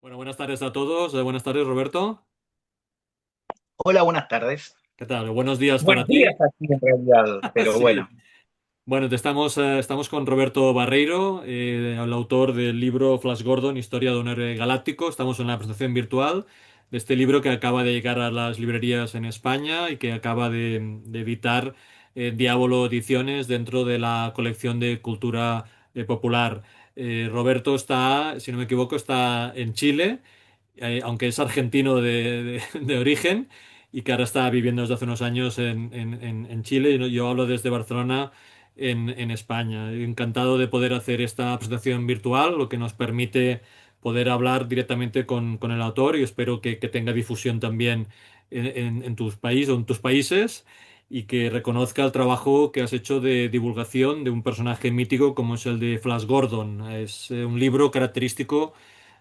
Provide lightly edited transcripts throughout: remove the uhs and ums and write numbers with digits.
Bueno, buenas tardes a todos. Buenas tardes, Roberto. Hola, buenas tardes. ¿Qué tal? Buenos días para Buenos días ti. aquí en realidad, pero Sí. bueno. Bueno, estamos con Roberto Barreiro, el autor del libro Flash Gordon, Historia de un héroe galáctico. Estamos en la presentación virtual de este libro que acaba de llegar a las librerías en España y que acaba de editar Diabolo Ediciones dentro de la colección de cultura popular. Roberto está, si no me equivoco, está en Chile, aunque es argentino de origen y que ahora está viviendo desde hace unos años en Chile. Y yo hablo desde Barcelona, en España. Encantado de poder hacer esta presentación virtual, lo que nos permite poder hablar directamente con el autor, y espero que tenga difusión también en tus países o en tus países, y que reconozca el trabajo que has hecho de divulgación de un personaje mítico como es el de Flash Gordon. Es un libro característico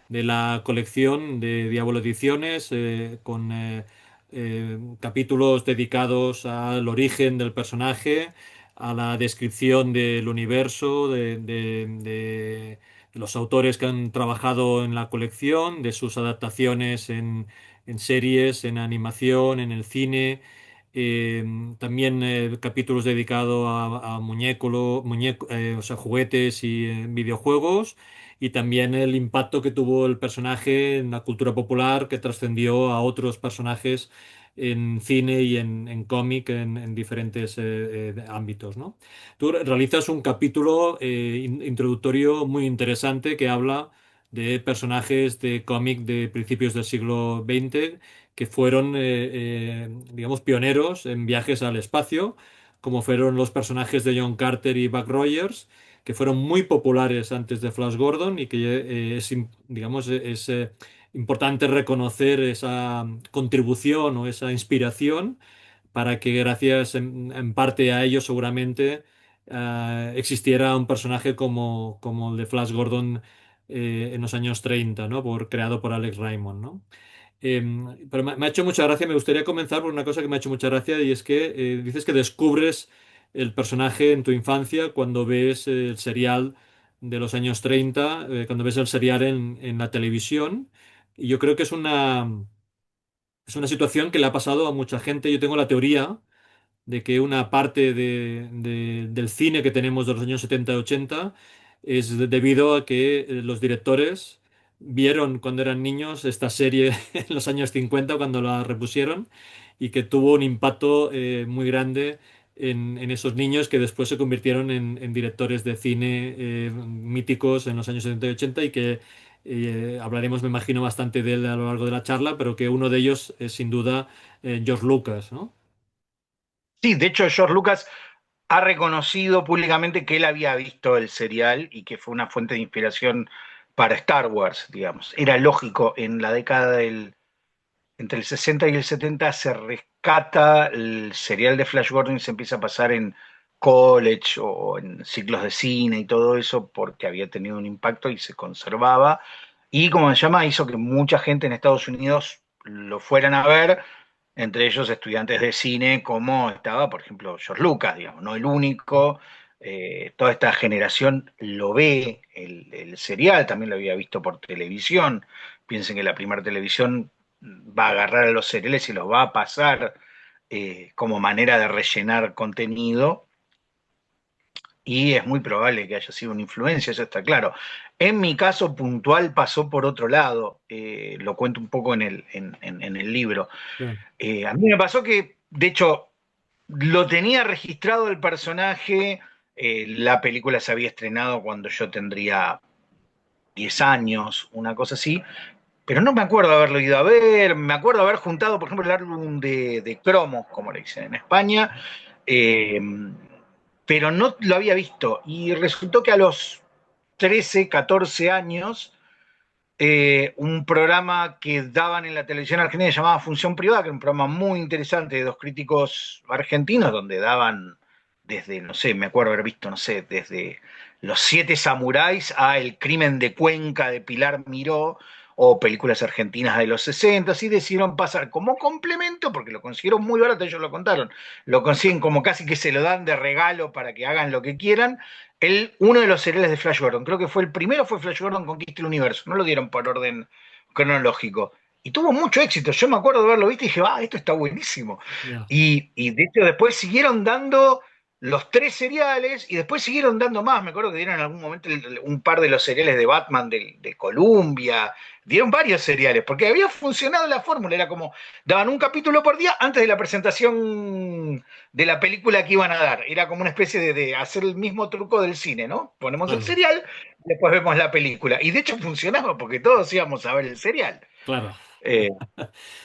de la colección de Diablo Ediciones, con capítulos dedicados al origen del personaje, a la descripción del universo, de los autores que han trabajado en la colección, de sus adaptaciones en series, en animación, en el cine. También capítulos dedicados a o sea, juguetes y videojuegos, y también el impacto que tuvo el personaje en la cultura popular, que trascendió a otros personajes en cine y en cómic, en diferentes ámbitos, ¿no? Tú realizas un capítulo introductorio muy interesante que habla de personajes de cómic de principios del siglo XX que fueron, digamos, pioneros en viajes al espacio, como fueron los personajes de John Carter y Buck Rogers, que fueron muy populares antes de Flash Gordon, y que digamos, es importante reconocer esa contribución o esa inspiración para que gracias en parte a ellos seguramente existiera un personaje como el de Flash Gordon en los años 30, ¿no? Creado por Alex Raymond, ¿no? Pero me ha hecho mucha gracia. Me gustaría comenzar por una cosa que me ha hecho mucha gracia, y es que dices que descubres el personaje en tu infancia cuando ves el serial de los años 30, cuando ves el serial en la televisión. Y yo creo que es una situación que le ha pasado a mucha gente. Yo tengo la teoría de que una parte del cine que tenemos de los años 70 y 80 es debido a que los directores vieron cuando eran niños esta serie en los años 50 cuando la repusieron, y que tuvo un impacto muy grande en esos niños que después se convirtieron en directores de cine míticos en los años 70 y 80, y que hablaremos, me imagino, bastante de él a lo largo de la charla, pero que uno de ellos es sin duda George Lucas, ¿no? Sí, de hecho, George Lucas ha reconocido públicamente que él había visto el serial y que fue una fuente de inspiración para Star Wars, digamos. Era lógico, en la década entre el 60 y el 70 se rescata el serial de Flash Gordon y se empieza a pasar en college o en ciclos de cine y todo eso porque había tenido un impacto y se conservaba. Y como se llama, hizo que mucha gente en Estados Unidos lo fueran a ver, entre ellos estudiantes de cine, como estaba, por ejemplo, George Lucas, digamos, no el único. Toda esta generación lo ve, el serial también lo había visto por televisión. Piensen que la primera televisión va a agarrar a los cereales y los va a pasar como manera de rellenar contenido, y es muy probable que haya sido una influencia, eso está claro. En mi caso puntual pasó por otro lado, lo cuento un poco en el libro. Sí. A mí me pasó que, de hecho, lo tenía registrado el personaje, la película se había estrenado cuando yo tendría 10 años, una cosa así, pero no me acuerdo haberlo ido a ver. Me acuerdo haber juntado, por ejemplo, el álbum de cromos, como le dicen en España, eh, pero no lo había visto. Y resultó que a los 13, 14 años, un programa que daban en la televisión argentina se llamaba Función Privada, que era un programa muy interesante de dos críticos argentinos, donde daban desde, no sé, me acuerdo haber visto, no sé, desde Los Siete Samuráis a El Crimen de Cuenca de Pilar Miró, o películas argentinas de los 60, y decidieron pasar como complemento, porque lo consiguieron muy barato, ellos lo contaron, lo consiguen como casi que se lo dan de regalo para que hagan lo que quieran, uno de los seriales de Flash Gordon. Creo que fue el primero, fue Flash Gordon Conquista el Universo. No lo dieron por orden cronológico. Y tuvo mucho éxito. Yo me acuerdo de haberlo visto y dije, esto está buenísimo. Ya. Y de hecho después siguieron dando los tres seriales y después siguieron dando más. Me acuerdo que dieron en algún momento un par de los seriales de Batman de Columbia. Dieron varios seriales, porque había funcionado la fórmula. Era como, daban un capítulo por día antes de la presentación de la película que iban a dar. Era como una especie de hacer el mismo truco del cine, ¿no? Ponemos el Claro, serial, después vemos la película. Y de hecho funcionaba, porque todos íbamos a ver el serial. claro. Eh,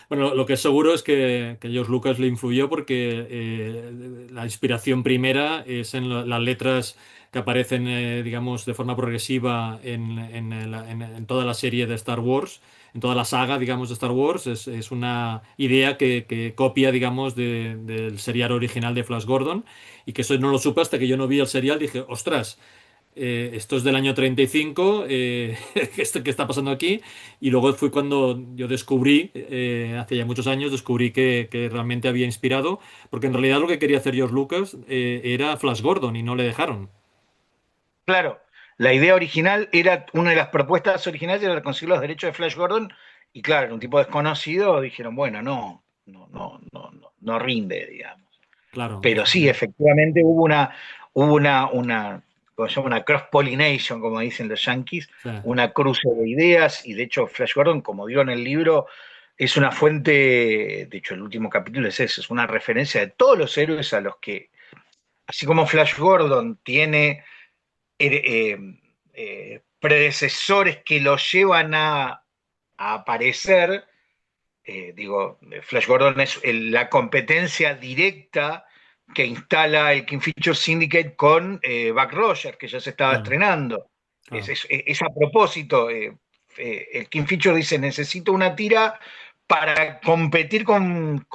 Bueno, lo que es seguro es que George Lucas le influyó porque la inspiración primera es en las letras que aparecen, digamos, de forma progresiva en toda la serie de Star Wars, en toda la saga, digamos, de Star Wars. Es una idea que copia, digamos, del serial original de Flash Gordon y que eso no lo supe hasta que yo no vi el serial. Dije, ostras. Esto es del año 35, ¿qué está pasando aquí? Y luego fue cuando yo descubrí, hace ya muchos años, descubrí que realmente había inspirado, porque en realidad lo que quería hacer George Lucas era Flash Gordon y no le dejaron. claro, la idea original era, una de las propuestas originales era conseguir los derechos de Flash Gordon, y claro, era un tipo desconocido, dijeron, bueno, no rinde, digamos. Claro, Pero sí, efectivamente hubo una, ¿cómo se llama? Una cross-pollination, como dicen los yankees, sí, una cruce de ideas, y de hecho Flash Gordon, como digo en el libro, es una fuente, de hecho el último capítulo es eso, es una referencia de todos los héroes a los que, así como Flash Gordon tiene eh, predecesores que lo llevan a aparecer, digo, Flash Gordon es la competencia directa que instala el Kingfisher Syndicate con Buck Rogers, que ya se estaba claro, estrenando. Es, claro, es- es a propósito, el Kingfisher dice, necesito una tira para competir con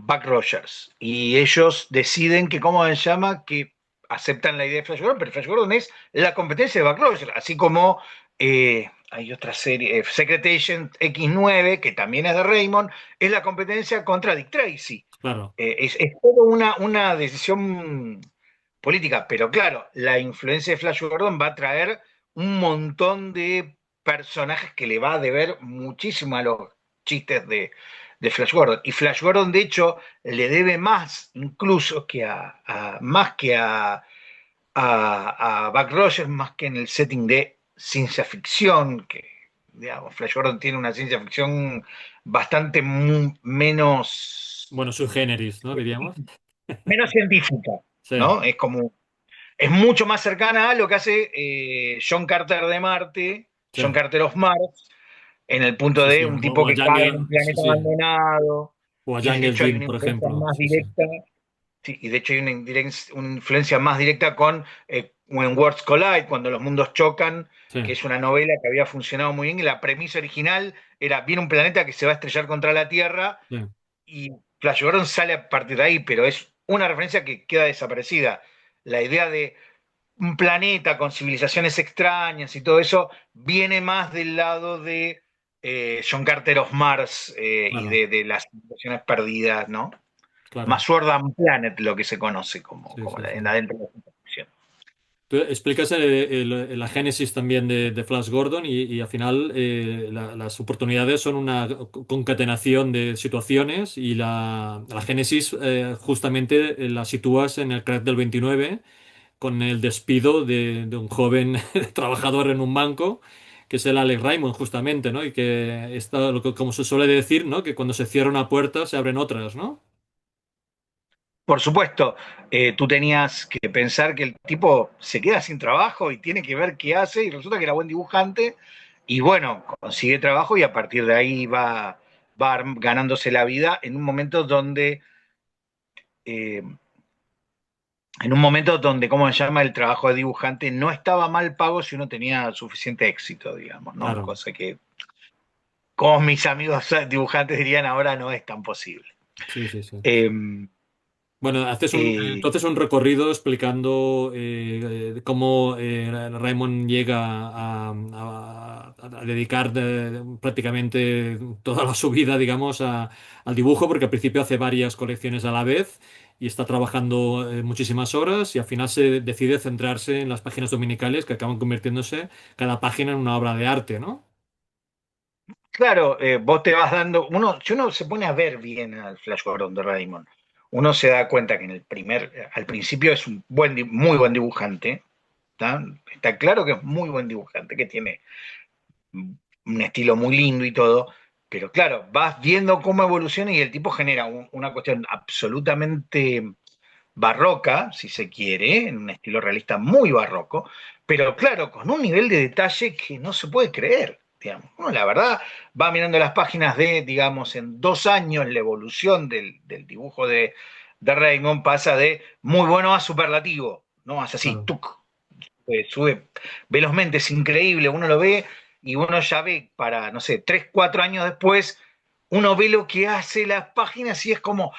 Buck Rogers. Y ellos deciden que, ¿cómo se llama? Que aceptan la idea de Flash Gordon, pero Flash Gordon es la competencia de Buck Rogers, así como hay otra serie, Secret Agent X9, que también es de Raymond, es la competencia contra Dick Tracy. claro, Es toda una decisión política, pero claro, la influencia de Flash Gordon va a traer un montón de personajes que le va a deber muchísimo a los chistes de Flash Gordon. Y Flash Gordon, de hecho, le debe más incluso más que a Buck Rogers, más que en el setting de ciencia ficción, que digamos, Flash Gordon tiene una ciencia ficción bastante menos, bueno, sui generis, ¿no? Diríamos. menos científica, Sí, ¿no? Es mucho más cercana a lo que hace John Carter de Marte, sí, John Carter of Mars, en el punto sí, de sí, un tipo que cae en un sí, planeta sí, abandonado, o a y de Jungle hecho hay Jim, una por influencia ejemplo, más sí, sí, directa, sí, y de hecho hay una influencia más directa con When Worlds Collide, cuando los mundos chocan, sí, que es una novela que había funcionado muy bien, y la premisa original era, viene un planeta que se va a estrellar contra la Tierra, sí, y Flash Gordon sale a partir de ahí, pero es una referencia que queda desaparecida. La idea de un planeta con civilizaciones extrañas y todo eso viene más del lado de John Carter of Mars y claro, de las civilizaciones perdidas, ¿no? Más claro, Sword and Planet, lo que se conoce como, sí, como sí, sí. en adentro de la ciencia ficción. Tú explicas la génesis también de Flash Gordon y al final las oportunidades son una concatenación de situaciones y la génesis justamente la sitúas en el crack del 29 con el despido de un joven trabajador en un banco que es el Alex Raymond justamente, ¿no? Y que está, como se suele decir, ¿no? Que cuando se cierra una puerta se abren otras, ¿no? Por supuesto, tú tenías que pensar que el tipo se queda sin trabajo y tiene que ver qué hace, y resulta que era buen dibujante, y bueno, consigue trabajo y a partir de ahí va ganándose la vida eh, en un momento donde, ¿cómo se llama? El trabajo de dibujante no estaba mal pago si uno tenía suficiente éxito, digamos, ¿no? Claro, Cosa que, como mis amigos dibujantes dirían, ahora no es tan posible. sí, sí, sí. Eh, Bueno, eh, tú haces un recorrido explicando cómo Raymond llega a dedicar prácticamente toda su vida, digamos, al dibujo, porque al principio hace varias colecciones a la vez y está trabajando muchísimas horas y al final se decide centrarse en las páginas dominicales que acaban convirtiéndose cada página en una obra de arte, ¿no? Claro, vos te vas dando, si uno se pone a ver bien al Flash Gordon de Raymond, uno se da cuenta que al principio es un muy buen dibujante, ¿tá? Está claro que es muy buen dibujante, que tiene un estilo muy lindo y todo, pero claro, vas viendo cómo evoluciona y el tipo genera una cuestión absolutamente barroca, si se quiere, en un estilo realista muy barroco, pero claro, con un nivel de detalle que no se puede creer. Digamos. Bueno, la verdad, va mirando las páginas de, digamos, en 2 años la evolución del dibujo de Raymond pasa de muy bueno a superlativo, ¿no? Hace así, Claro. tuc, sube velozmente, es increíble, uno lo ve y uno ya ve para, no sé, 3, 4 años después, uno ve lo que hace las páginas y es como,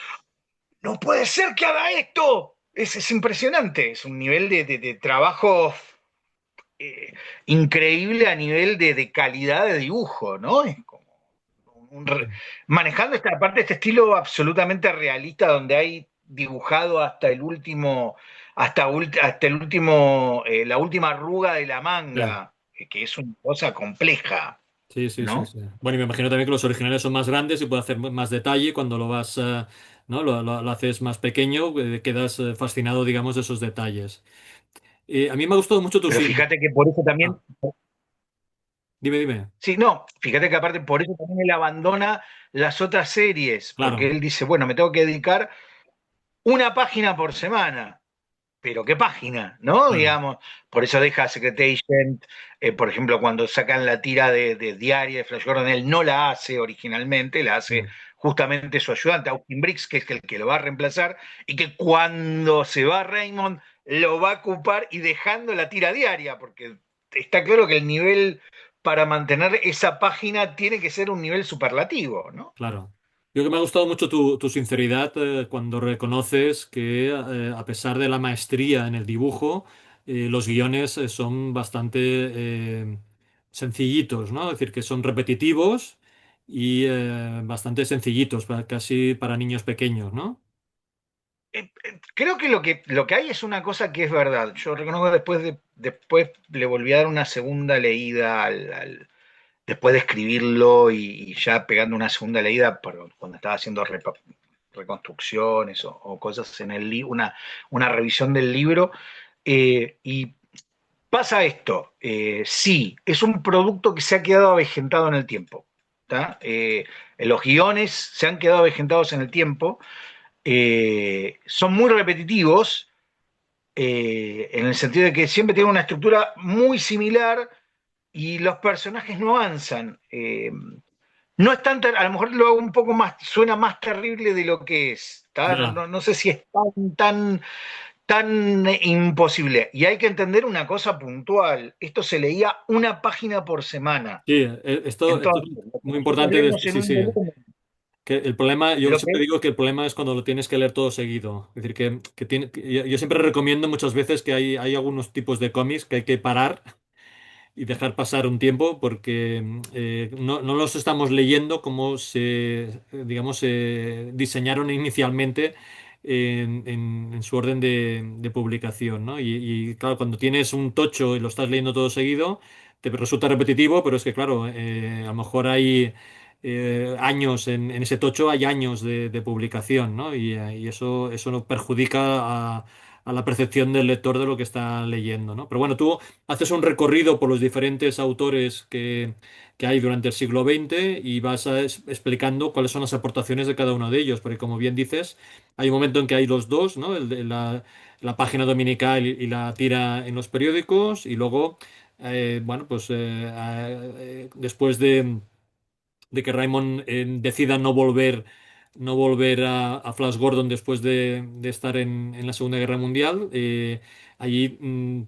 no puede ser que haga esto. Es impresionante, es un nivel de trabajo eh, increíble a nivel de calidad de dibujo, ¿no? Es como un re- manejando esta parte, este estilo absolutamente realista donde hay dibujado hasta el último, hasta el último, la última arruga de la Ya. manga, que es una cosa compleja, Sí, sí, sí, ¿no? sí. Bueno, y me imagino también que los originales son más grandes y puede hacer más detalle cuando lo vas, ¿no? Lo haces más pequeño, quedas fascinado, digamos, de esos detalles. A mí me ha gustado mucho tu... Pero fíjate que por eso también, Ah, dime, dime. sí, no, fíjate que aparte por eso también él abandona las otras series, porque Claro, él dice, bueno, me tengo que dedicar una página por semana. Pero qué página, ¿no? claro. Digamos, por eso deja Secret Agent, por ejemplo, cuando sacan la tira de diaria de Flash Gordon, él no la hace originalmente, la hace Mm, justamente su ayudante, Austin Briggs, que es el que lo va a reemplazar, y que cuando se va Raymond lo va a ocupar y dejando la tira diaria, porque está claro que el nivel para mantener esa página tiene que ser un nivel superlativo, ¿no? claro. Yo que me ha gustado mucho tu sinceridad cuando reconoces que a pesar de la maestría en el dibujo, los guiones son bastante sencillitos, ¿no? Es decir, que son repetitivos y bastante sencillitos, casi para niños pequeños, ¿no? Creo que lo que hay es una cosa que es verdad. Yo reconozco que después le volví a dar una segunda leída después de escribirlo y ya pegando una segunda leída cuando estaba haciendo reconstrucciones o cosas en el libro, una revisión del libro. Y pasa esto, sí, es un producto que se ha quedado avejentado en el tiempo. ¿Tá? Los guiones se han quedado avejentados en el tiempo, son muy repetitivos, en el sentido de que siempre tienen una estructura muy similar y los personajes no avanzan. No es tan, a lo mejor lo hago un poco más, suena más terrible de lo que es. ¿Tá? No, Ya. no, no sé si es tan imposible. Y hay que entender una cosa puntual. Esto se leía una página por semana. Sí, esto es Entonces, lo que muy nosotros importante. leemos en Sí, un sí. volumen, Que el problema, yo lo que siempre digo que el problema es cuando lo tienes que leer todo seguido. Es decir, yo siempre recomiendo muchas veces que hay algunos tipos de cómics que hay que parar y dejar pasar un tiempo porque no los estamos leyendo como digamos, se diseñaron inicialmente en su orden de publicación, ¿no? Y, claro, cuando tienes un tocho y lo estás leyendo todo seguido, te resulta repetitivo, pero es que, claro, a lo mejor hay años en ese tocho, hay años de publicación, ¿no? Y eso no perjudica a la percepción del lector de lo que está leyendo, ¿no? Pero bueno, tú haces un recorrido por los diferentes autores que hay durante el siglo XX y vas explicando cuáles son las aportaciones de cada uno de ellos, porque como bien dices, hay un momento en que hay los dos, ¿no? La página dominical y la tira en los periódicos y luego, bueno, pues después de que Raymond decida no volver a Flash Gordon después de estar en la Segunda Guerra Mundial. Allí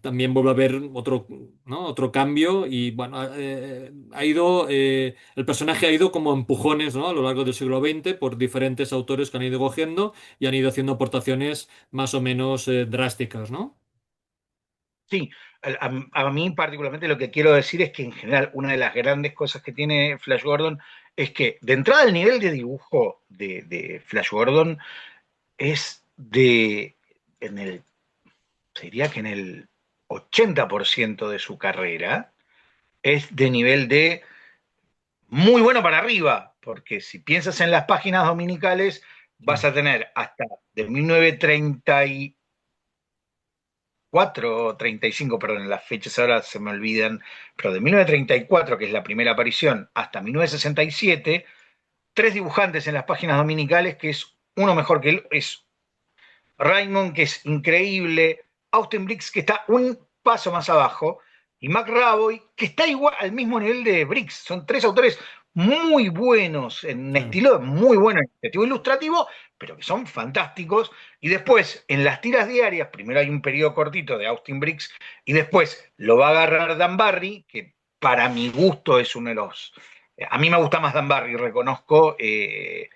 también vuelve a haber otro, ¿no? Otro cambio y bueno, el personaje ha ido como empujones, ¿no? A lo largo del siglo XX por diferentes autores que han ido cogiendo y han ido haciendo aportaciones más o menos drásticas, ¿no? sí, a mí particularmente lo que quiero decir es que en general una de las grandes cosas que tiene Flash Gordon es que de entrada el nivel de dibujo de Flash Gordon es de, en el, sería que en el 80% de su carrera es de nivel de muy bueno para arriba, porque si piensas en las páginas dominicales, Sí, vas a tener hasta de 1934 o 35, perdón, las fechas ahora se me olvidan, pero de 1934, que es la primera aparición, hasta 1967, tres dibujantes en las páginas dominicales, que es uno mejor que él, es Raymond, que es increíble, Austin Briggs, que está un paso más abajo, y Mac Raboy, que está igual al mismo nivel de Briggs. Son tres autores muy buenos, en un sí, estilo muy bueno, en estilo ilustrativo, pero que son fantásticos. Y después, en las tiras diarias, primero hay un periodo cortito de Austin Briggs, y después lo va a agarrar Dan Barry, que para mi gusto es uno de los... A mí me gusta más Dan Barry, reconozco, es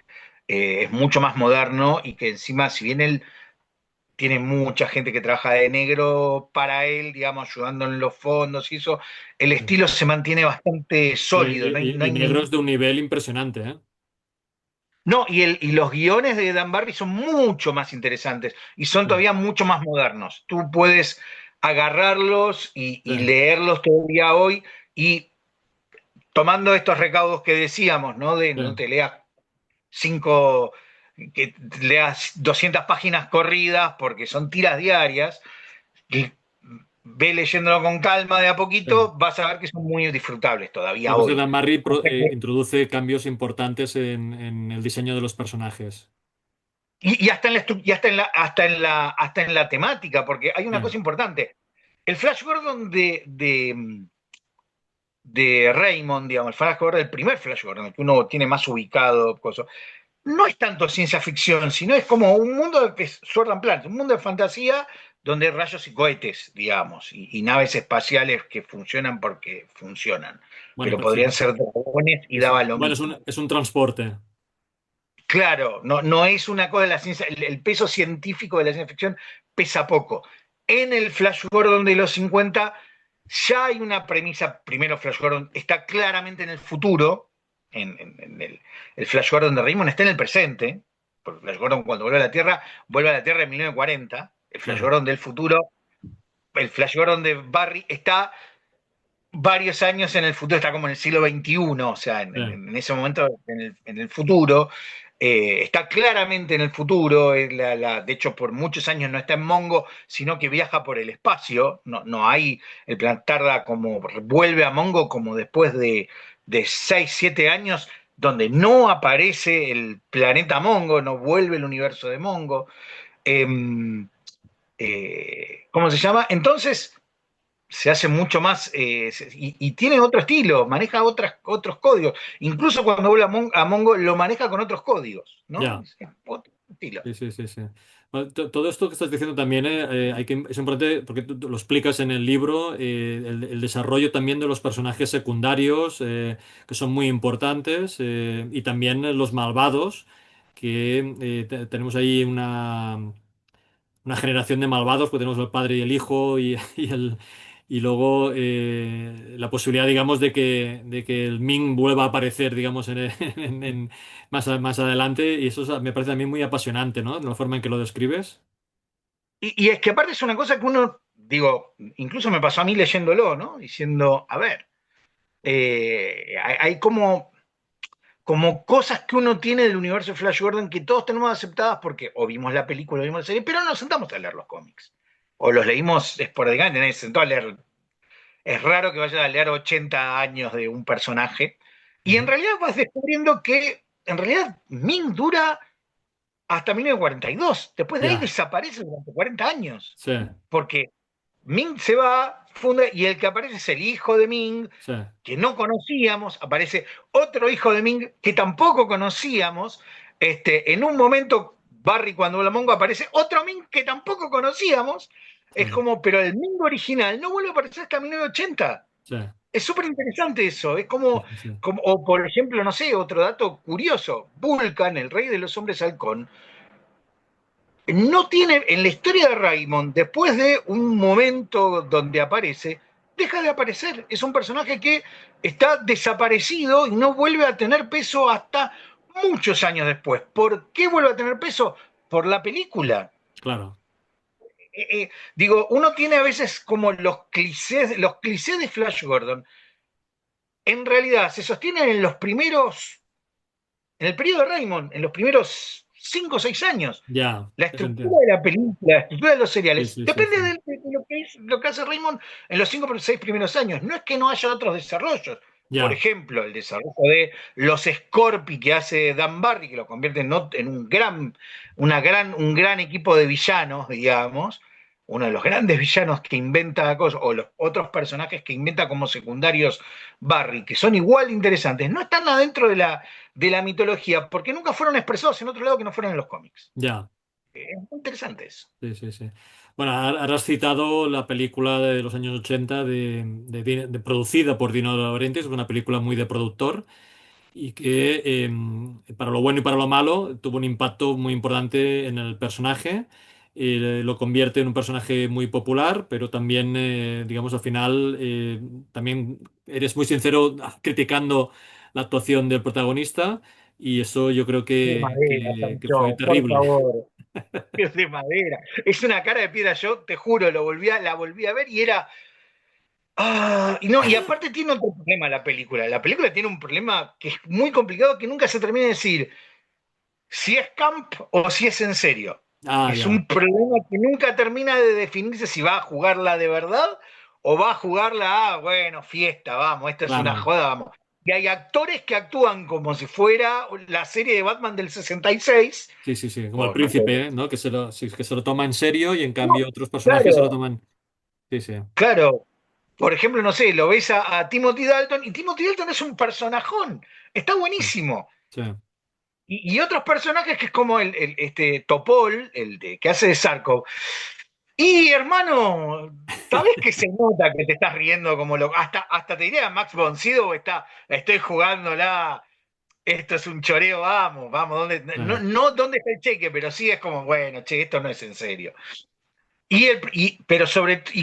mucho más moderno y que encima, si bien él tiene mucha gente que trabaja de negro para él, digamos, ayudando en los fondos y eso, el sí. estilo se mantiene bastante No, sólido, no y hay negros de un nivel impresionante, ¿eh? no, y los guiones de Dan Barry son mucho más interesantes y son Sí, todavía mucho más modernos. Tú puedes agarrarlos sí, y leerlos todavía hoy y tomando estos recaudos que decíamos, ¿no? De sí. no te leas cinco, que leas 200 páginas corridas porque son tiras diarias, y ve leyéndolo con calma de a Sí. poquito, vas a ver que son muy disfrutables todavía Además que hoy. Dan Barry Cosa que- introduce cambios importantes en el diseño de los personajes. y hasta en la, hasta en la temática, porque hay una Sí, cosa importante. El Flash Gordon de Raymond, digamos, el Flash Gordon, el primer Flash Gordon, el que uno tiene más ubicado, cosas, no es tanto ciencia ficción, sino es como un mundo que es Sword and Planet, un mundo de fantasía donde hay rayos y cohetes, digamos, y naves espaciales que funcionan porque funcionan, bueno, pero pero sí, podrían ser dragones y sí, sí. daba lo Bueno, mismo. es un transporte. Claro, no, no es una cosa de la ciencia, el peso científico de la ciencia ficción pesa poco. En el Flash Gordon de los 50 ya hay una premisa, primero Flash Gordon está claramente en el futuro, en el Flash Gordon de Raymond está en el presente, porque Flash Gordon cuando vuelve a la Tierra en 1940, el Flash Claro. Gordon del futuro, el Flash Gordon de Barry está varios años en el futuro, está como en el siglo XXI, o sea, Sí. en ese momento en el futuro, está claramente en el futuro, de hecho por muchos años no está en Mongo, sino que viaja por el espacio, no, no hay, el plan tarda como, vuelve a Mongo como después de 6 7 años, donde no aparece el planeta Mongo, no vuelve el universo de Mongo. Eh, ¿Cómo se llama? Entonces se hace mucho más y tiene otro estilo, maneja otros códigos. Incluso cuando vuelve a Mongo lo maneja con otros códigos, ¿no? Ya. Es otro estilo. Sí, sí, sí, sí. Bueno, todo esto que estás diciendo también es importante porque tú lo explicas en el libro, el desarrollo también de los personajes secundarios que son muy importantes y también los malvados, que tenemos ahí una generación de malvados, pues tenemos el padre y el hijo y luego la posibilidad, digamos, de que el Ming vuelva a aparecer, digamos, más adelante y eso me parece también muy apasionante, ¿no? De la forma en que lo describes. Y es que aparte es una cosa que uno, digo, incluso me pasó a mí leyéndolo, ¿no? Diciendo, a ver, hay como cosas que uno tiene del universo de Flash Gordon que todos tenemos aceptadas porque o vimos la película o vimos la serie, pero no nos sentamos a leer los cómics. O los leímos esporádicamente, nadie se sentó a leer. Es raro que vayas a leer 80 años de un personaje. Y en Ujú. realidad vas descubriendo que en realidad Ming dura hasta 1942. Después de ahí Ya, desaparece durante 40 años. sí, Porque Ming se va, funda, y el que aparece es el hijo de Ming, sí, que no conocíamos. Aparece otro hijo de Ming que tampoco conocíamos. En un momento, Barry, cuando habla Mongo, aparece otro Ming que tampoco conocíamos. sí, Es como, pero el Ming original no vuelve a aparecer hasta 1980. sí, Es súper interesante eso. Es sí, como, sí, sí. o por ejemplo, no sé, otro dato curioso. Vulcan, el rey de los hombres halcón, no tiene, en la historia de Raymond, después de un momento donde aparece, deja de aparecer. Es un personaje que está desaparecido y no vuelve a tener peso hasta muchos años después. ¿Por qué vuelve a tener peso? Por la película. claro, Digo, uno tiene a veces como los clichés de Flash Gordon, en realidad se sostienen en los primeros, en el periodo de Raymond, en los primeros 5 o 6 años. ya, La eso estructura entiendo. de la película, la estructura de los Sí, seriales, sí, sí, depende sí. de lo que lo que hace Raymond en los 5 o 6 primeros años. No es que no haya otros desarrollos. Por Ya, ejemplo, el desarrollo de los Scorpi que hace Dan Barry, que lo convierte en un gran equipo de villanos, digamos, uno de los grandes villanos que inventa cosas, o los otros personajes que inventa como secundarios Barry, que son igual de interesantes, no están adentro de la mitología, porque nunca fueron expresados en otro lado que no fueran en los cómics. ya. Es muy interesante eso. Sí, sí, sí. Bueno, ahora has citado la película de los años 80 producida por Dino De Laurentiis, es una película muy de productor y que para lo bueno y para lo malo tuvo un impacto muy importante en el personaje. Lo convierte en un personaje muy popular, pero también, digamos, al final también eres muy sincero criticando la actuación del protagonista y eso yo creo De madera, que fue Sancho, por terrible. favor. Es de madera. Es una cara de piedra. Yo te juro, la volví a ver y era. Y no, y aparte tiene otro problema la película. La película tiene un problema que es muy complicado que nunca se termina de decir si es camp o si es en serio. Ah, Es ya, un problema que nunca termina de definirse si va a jugarla de verdad o va a jugarla, bueno, fiesta, vamos, esta es una claro. joda, vamos. Y hay actores que actúan como si fuera la serie de Batman del 66, Sí, sí, sí, como el o no sé. príncipe, ¿no? Que sí, que se lo toma en serio y en No, cambio otros personajes se lo claro, toman. Sí, sí, claro. Por ejemplo, no sé, lo ves a Timothy Dalton y Timothy Dalton es un personajón, está buenísimo. sí, Y otros personajes que es como este Topol, que hace de Sarkov. Y hermano, sabes que se nota que te estás riendo como hasta te diría Max von Sydow estoy jugándola, esto es un choreo, vamos, vamos, no, sí. no dónde está el cheque, pero sí es como, bueno, che, esto no es en serio. Y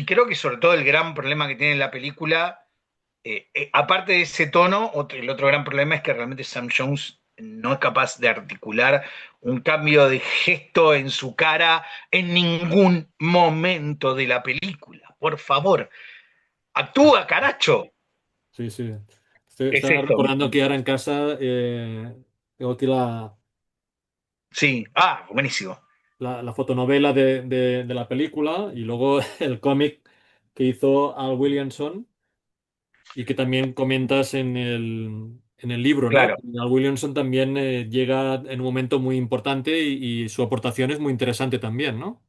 creo que sobre todo el gran problema que tiene la película, aparte de ese tono, el otro gran problema es que realmente Sam Jones no es capaz de articular un cambio de gesto en su cara en ningún momento de la película. Por favor, actúa, caracho. Sí, sí. Es Estaba esto. recordando que ahora en casa tengo aquí Sí, buenísimo. la fotonovela de la película y luego el cómic que hizo Al Williamson y que también comentas en el libro, ¿no? Claro. Al Williamson también llega en un momento muy importante y su aportación es muy interesante también, ¿no?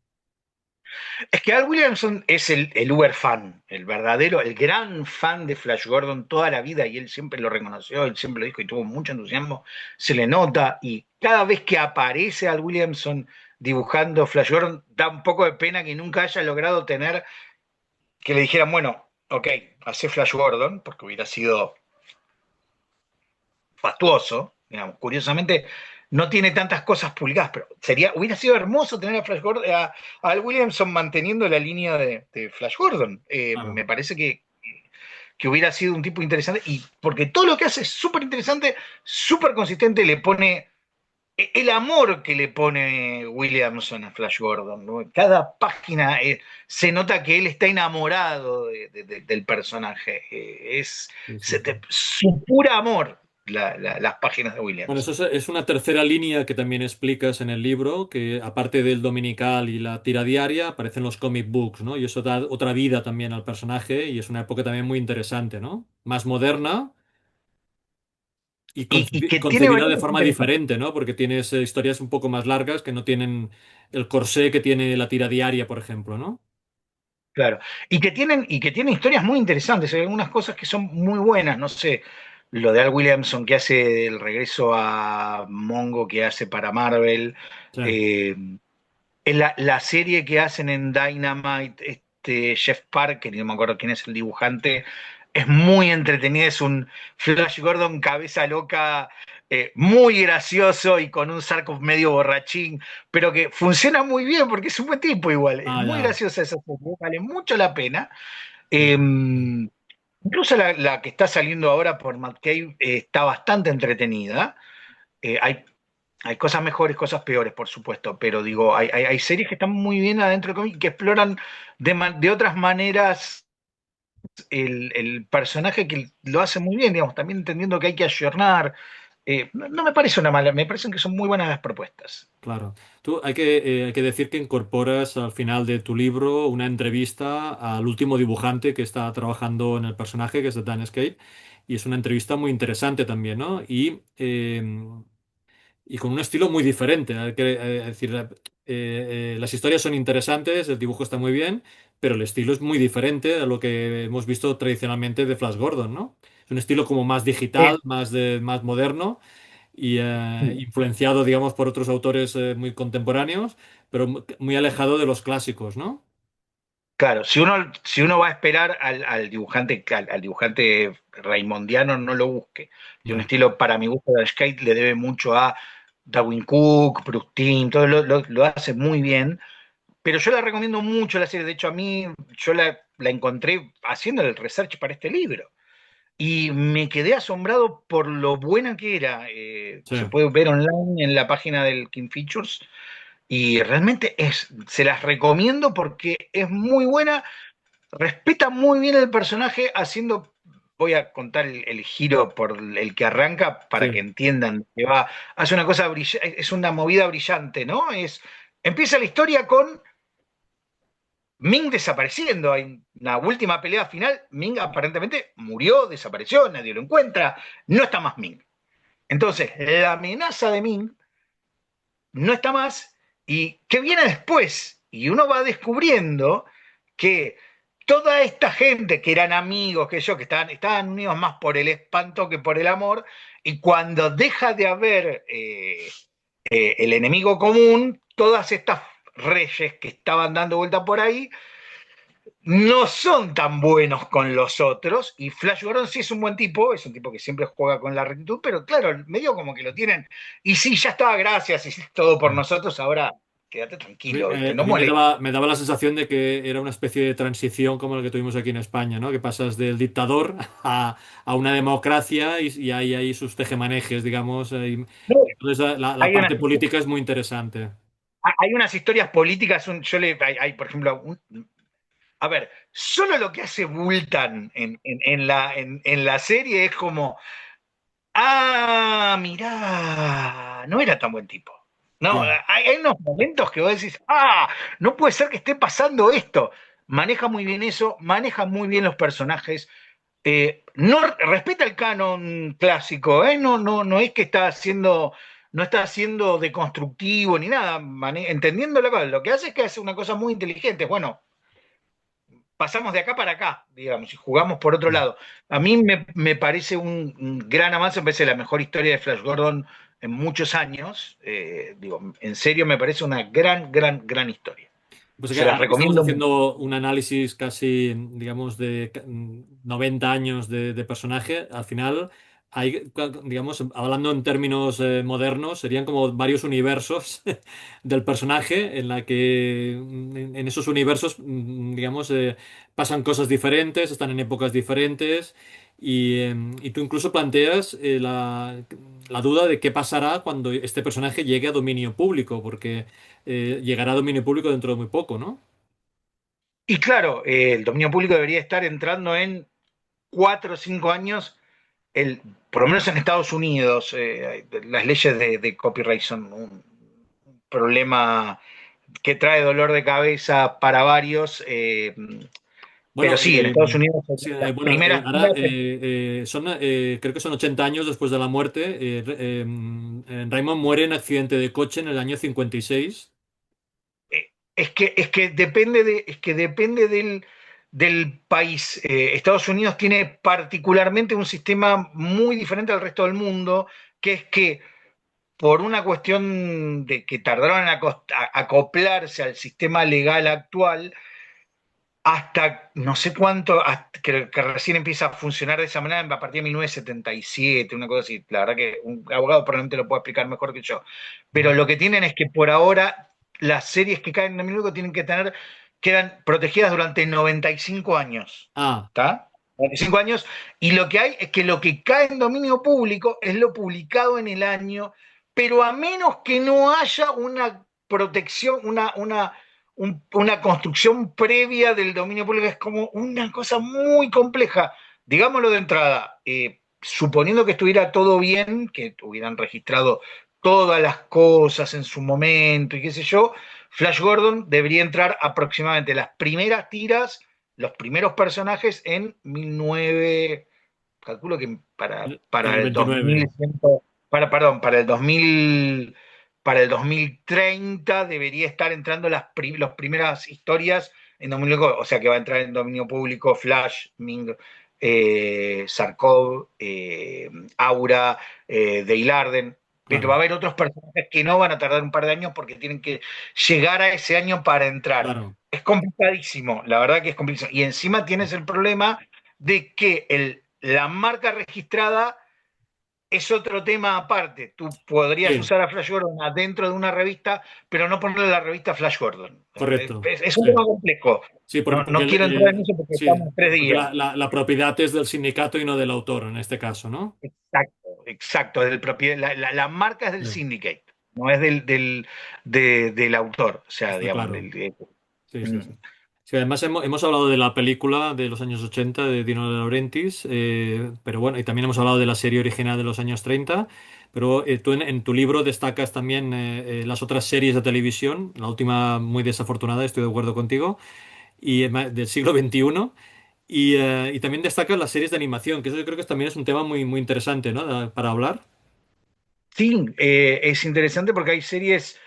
Es que Al Williamson es el Uber fan, el verdadero, el gran fan de Flash Gordon toda la vida y él siempre lo reconoció, él siempre lo dijo y tuvo mucho entusiasmo, se le nota y cada vez que aparece Al Williamson dibujando Flash Gordon da un poco de pena que nunca haya logrado tener que le dijeran, bueno, ok, hace Flash Gordon, porque hubiera sido fastuoso, digamos, curiosamente no tiene tantas cosas publicadas, pero hubiera sido hermoso tener a Flash Gordon, a Al Williamson manteniendo la línea de Flash Gordon. Claro. Me parece que hubiera sido un tipo interesante, y porque todo lo que hace es súper interesante, súper consistente, le pone el amor que le pone Williamson a Flash Gordon, ¿no? Cada página se nota que él está enamorado del personaje. Sí, sí, sí. Su pura amor, las páginas de Bueno, Williamson. es una tercera línea que también explicas en el libro, que aparte del dominical y la tira diaria, aparecen los comic books, ¿no? Y eso da otra vida también al personaje y es una época también muy interesante, ¿no? Más moderna y Y que tiene concebida de variantes forma interesantes. diferente, ¿no? Porque tienes historias un poco más largas que no tienen el corsé que tiene la tira diaria, por ejemplo, ¿no? Claro. Y que tienen historias muy interesantes. Hay algunas cosas que son muy buenas. No sé, lo de Al Williamson que hace el regreso a Mongo que hace para Marvel. Sí. Eh, la serie que hacen en Dynamite, Jeff Parker, y no me acuerdo quién es el dibujante, es muy entretenida, es un Flash Gordon cabeza loca, muy gracioso y con un Zarkov medio borrachín, pero que funciona muy bien porque es un buen tipo igual, es Ah, muy ya. graciosa esa serie, vale mucho la pena. Sí, Eh, sí. Incluso la que está saliendo ahora por Matt Cave está bastante entretenida. Hay Hay cosas mejores, cosas peores, por supuesto, pero digo, hay series que están muy bien adentro del cómic y que exploran de otras maneras el personaje que lo hace muy bien, digamos, también entendiendo que hay que ayornar. No me parece una mala, me parecen que son muy buenas las propuestas. Claro. Tú hay que decir que incorporas al final de tu libro una entrevista al último dibujante que está trabajando en el personaje, que es de Dan Escape, y es una entrevista muy interesante también, ¿no? Y con un estilo muy diferente. Es decir, las historias son interesantes, el dibujo está muy bien, pero el estilo es muy diferente a lo que hemos visto tradicionalmente de Flash Gordon, ¿no? Es un estilo como más Eh, digital, más moderno y influenciado, digamos, por otros autores muy contemporáneos, pero muy alejado de los clásicos, ¿no? claro, si uno va a esperar al dibujante raimondiano, no lo busque. Tiene un Ya, estilo, para mi gusto, de skate le debe mucho a Darwin Cook, Bruce Timm, todo lo hace muy bien. Pero yo la recomiendo mucho la serie. De hecho, a mí, yo la encontré haciendo el research para este libro. Y me quedé asombrado por lo buena que era. sí, Se puede ver online en la página del King Features. Y realmente se las recomiendo porque es muy buena, respeta muy bien el personaje, voy a contar el giro por el que arranca para que sí, entiendan que va, hace una cosa es una movida brillante, ¿no? Empieza la historia con Ming desapareciendo, hay una última pelea final, Ming aparentemente murió, desapareció, nadie lo encuentra, no está más Ming. Entonces, la amenaza de Ming no está más. ¿Y qué viene después? Y uno va descubriendo que toda esta gente que eran amigos, que estaban unidos más por el espanto que por el amor, y cuando deja de haber el enemigo común, todas estas reyes que estaban dando vuelta por ahí no son tan buenos con los otros, y Flash Gordon sí es un tipo que siempre juega con la rectitud, pero claro, medio como que lo tienen, y sí, ya está, gracias, hiciste todo por sí. nosotros, ahora quédate tranquilo, ¿viste? A No mí molestes. me daba la sensación de que era una especie de transición como la que tuvimos aquí en España, ¿no? Que pasas del dictador a una democracia y hay ahí sus tejemanejes, digamos. No, Entonces la hay unas, parte política es muy interesante. hay unas historias políticas, por ejemplo, a ver, solo lo que hace Bultan en la serie es como, mirá, no era tan buen tipo. No, Ya, hay unos momentos que vos decís, no puede ser que esté pasando esto. Maneja muy bien eso, maneja muy bien los personajes. No respeta el canon clásico, ¿eh? No es que no está haciendo deconstructivo ni nada, entendiendo la cosa. Lo que hace es que hace una cosa muy inteligente. Bueno, pasamos de acá para acá, digamos, y jugamos por otro lado. A mí me parece un gran avance, me parece la mejor historia de Flash Gordon en muchos años. Digo, en serio, me parece una gran, gran, gran historia. pues es que Se las ahora que estamos recomiendo mucho. haciendo un análisis casi, digamos, de 90 años de personaje, al final hay, digamos, hablando en términos modernos, serían como varios universos del personaje en la que en esos universos, digamos, pasan cosas diferentes, están en épocas diferentes y tú incluso planteas la duda de qué pasará cuando este personaje llegue a dominio público, porque llegará a dominio público dentro de muy poco, ¿no? Y claro, el dominio público debería estar entrando en 4 o 5 años, por lo menos en Estados Unidos. Las leyes de copyright son un problema que trae dolor de cabeza para varios. Pero Bueno, sí, en Estados Unidos sí, las bueno, primeras ahora creo que son 80 años después de la muerte. Raymond muere en accidente de coche en el año 56. es que depende del país. Estados Unidos tiene particularmente un sistema muy diferente al resto del mundo, que es que por una cuestión de que tardaron en acoplarse al sistema legal actual, hasta no sé cuánto, que recién empieza a funcionar de esa manera a partir de 1977, una cosa así. La verdad que un abogado probablemente lo pueda explicar mejor que yo. Pero lo que tienen es que por ahora las series que caen en el minuto quedan protegidas durante 95 años. Ah, ¿Está? 95 años. Y lo que hay es que lo que cae en dominio público es lo publicado en el año pero a menos que no haya una protección, una construcción previa del dominio público, es como una cosa muy compleja. Digámoslo de entrada, suponiendo que estuviera todo bien, que hubieran registrado todas las cosas en su momento y qué sé yo, Flash Gordon debería entrar aproximadamente las primeras tiras, los primeros personajes en 19, calculo que En para el el 29. 2100, perdón, para el 2030 debería estar entrando las primeras historias en dominio público, o sea que va a entrar en dominio público Flash, Ming, Sarkov, Aura, Dale Arden, pero va a Claro, haber otros personajes que no van a tardar un par de años porque tienen que llegar a ese año para entrar. claro. Es complicadísimo, la verdad que es complicadísimo. Y encima tienes el problema de que la marca registrada es otro tema aparte. Tú podrías Sí, usar a Flash Gordon adentro de una revista, pero no ponerle la revista Flash Gordon. correcto. Es un Sí, tema complejo. sí, No, porque, no quiero entrar en eso porque sí, estamos 3 días. porque la propiedad es del sindicato y no del autor en este caso, ¿no? Exacto, exacto. La marca es del Sí, syndicate, no es del autor. O sea, está digamos, claro. Sí, sí, mm. sí. Sí, además hemos hablado de la película de los años 80 de Dino De Laurentiis, pero bueno, y también hemos hablado de la serie original de los años 30, pero tú en tu libro destacas también las otras series de televisión, la última muy desafortunada, estoy de acuerdo contigo, y del siglo XXI, y también destacas las series de animación, que eso yo creo que también es un tema muy, muy interesante, ¿no? Para hablar. Sí, es interesante porque hay series.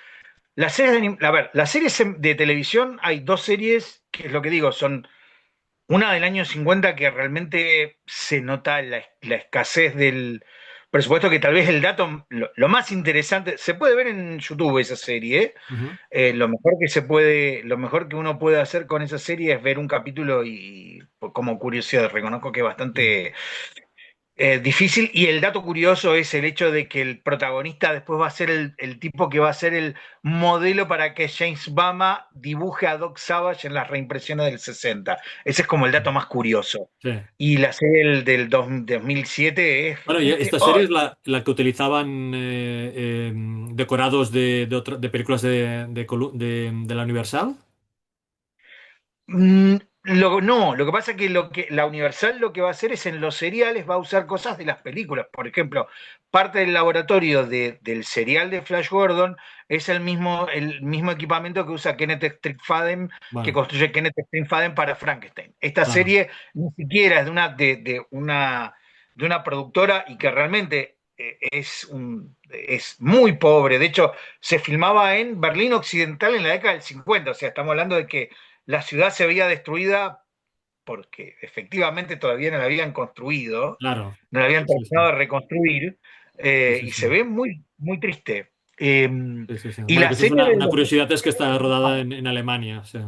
A ver, las series de televisión, hay dos series, que es lo que digo, son una del año 50 que realmente se nota la escasez del presupuesto, que tal vez el dato, lo más interesante, se puede ver en YouTube esa serie, ¿eh? Ujú. Lo mejor que uno puede hacer con esa serie es ver un capítulo y como curiosidad, reconozco que es Sí. bastante difícil. Y el dato curioso es el hecho de que el protagonista después va a ser el tipo que va a ser el modelo para que James Bama dibuje a Doc Savage en las reimpresiones del 60. Ese es como el dato más curioso. Sí. Y la serie del 2007 es Bueno, y realmente... esta ¡Oh! serie es la que utilizaban decorados de películas de la Universal. No, lo que pasa es que la Universal lo que va a hacer es en los seriales va a usar cosas de las películas. Por ejemplo, parte del laboratorio del serial de Flash Gordon es el mismo equipamiento que usa Kenneth Strickfaden, que Bueno, construye Kenneth Strickfaden para Frankenstein. Esta claro, serie ni siquiera es de una productora y que realmente es muy pobre. De hecho, se filmaba en Berlín Occidental en la década del 50. O sea, estamos hablando de que la ciudad se veía destruida porque efectivamente todavía no la habían construido, claro. no la habían Sí, sí, terminado de reconstruir, sí, sí, y sí. se ve muy, muy triste. Eh, Sí, sí, sí. y Bueno, la que eso es serie del una curiosidad, es que está 2007, rodada en Alemania. Sí.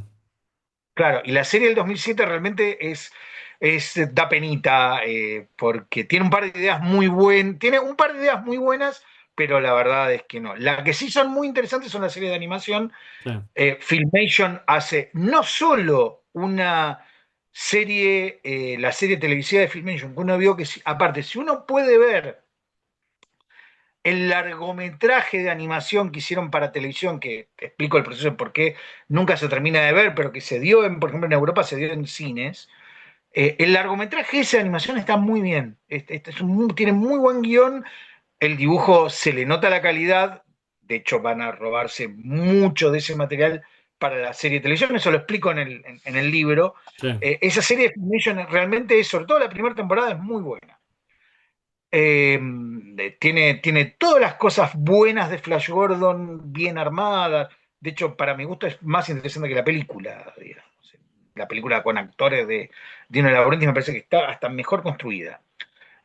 claro, y la serie del 2007 realmente da penita, porque tiene un par de ideas muy buenas, tiene un par de ideas muy buenas, pero la verdad es que no. Las que sí son muy interesantes son las series de animación. Sí. Filmation hace no solo una serie, la serie televisiva de Filmation, que uno vio que, aparte, si uno puede ver el largometraje de animación que hicieron para televisión, que explico el proceso de por qué nunca se termina de ver, pero que se dio, por ejemplo, en Europa se dio en cines. El largometraje ese de animación está muy bien. Tiene muy buen guión, el dibujo se le nota la calidad, de hecho van a robarse mucho de ese material para la serie de televisión, eso lo explico en el libro. Sí. Esa serie de Filmation realmente, sobre todo la primera temporada, es muy buena. Tiene todas las cosas buenas de Flash Gordon bien armadas. De hecho, para mi gusto es más interesante que la película, digamos. La película con actores de Dino De Laurentiis me parece que está hasta mejor construida.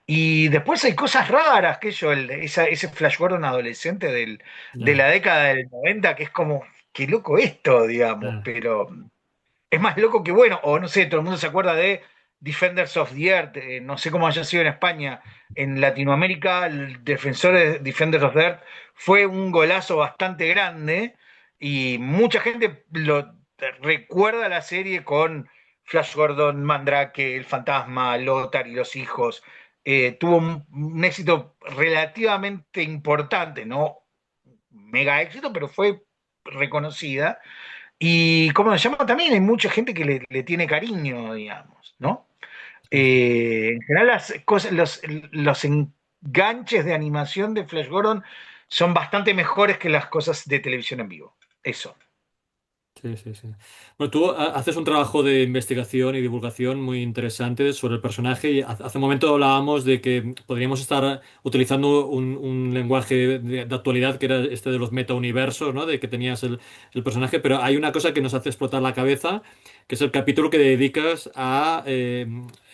Y después hay cosas raras, que ese Flash Gordon adolescente de Ya. la década del 90, que es como, qué loco esto, digamos, Ya. pero es más loco que bueno, o no sé, todo el mundo se acuerda de Defenders of the Earth, no sé cómo haya sido en España, en Latinoamérica el defensor de Defenders of the Earth fue un golazo bastante grande y mucha gente recuerda la serie con Flash Gordon, Mandrake, el fantasma, Lothar y los hijos. Tuvo un éxito relativamente importante, ¿no? mega éxito, pero fue reconocida. Y como se llama, también hay mucha gente que le tiene cariño, digamos, ¿no? Sí, sí. En general las cosas, los enganches de animación de Flash Gordon son bastante mejores que las cosas de televisión en vivo. Eso. Sí, sí, sí. Bueno, tú haces un trabajo de investigación y divulgación muy interesante sobre el personaje y hace un momento hablábamos de que podríamos estar utilizando un lenguaje de actualidad que era este de los metauniversos, ¿no? De que tenías el personaje, pero hay una cosa que nos hace explotar la cabeza, que es el capítulo que dedicas a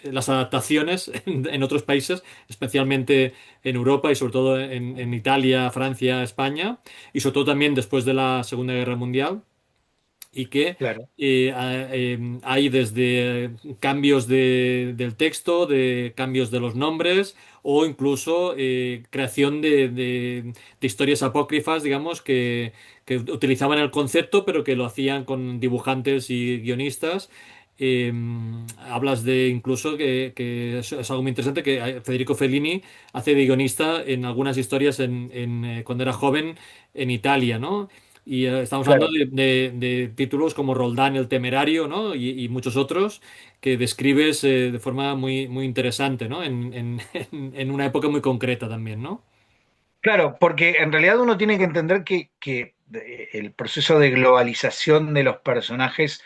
las adaptaciones en otros países, especialmente en Europa y sobre todo en Italia, Francia, España, y sobre todo también después de la Segunda Guerra Mundial y que Claro, hay desde cambios del texto, de cambios de los nombres o incluso creación de historias apócrifas, digamos, que utilizaban el concepto pero que lo hacían con dibujantes y guionistas. Eh, Hablas de incluso que es algo muy interesante que Federico Fellini hace de guionista en algunas historias cuando era joven en Italia, ¿no? Y estamos hablando claro. de títulos como Roldán el Temerario, ¿no? Y muchos otros que describes de forma muy, muy interesante, ¿no? En una época muy concreta también, ¿no? Claro, porque en realidad uno tiene que entender que el proceso de globalización de los personajes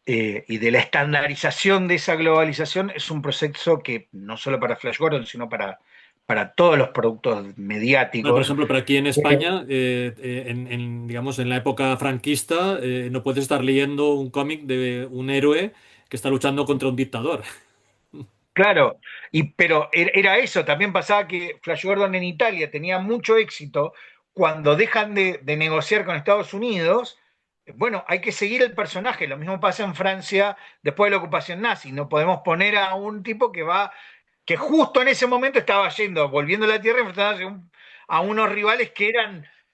y de la estandarización de esa globalización es un proceso que no solo para Flash Gordon, sino para todos los productos Bueno, por mediáticos. ejemplo, pero aquí en eh, España, digamos, en la época franquista, no puedes estar leyendo un cómic de un héroe que está luchando contra un dictador. Claro, pero era eso, también pasaba que Flash Gordon en Italia tenía mucho éxito cuando dejan de negociar con Estados Unidos. Bueno, hay que seguir el personaje, lo mismo pasa en Francia después de la ocupación nazi, no podemos poner a un tipo que justo en ese momento estaba yendo, volviendo a la Tierra, enfrentándose a unos rivales que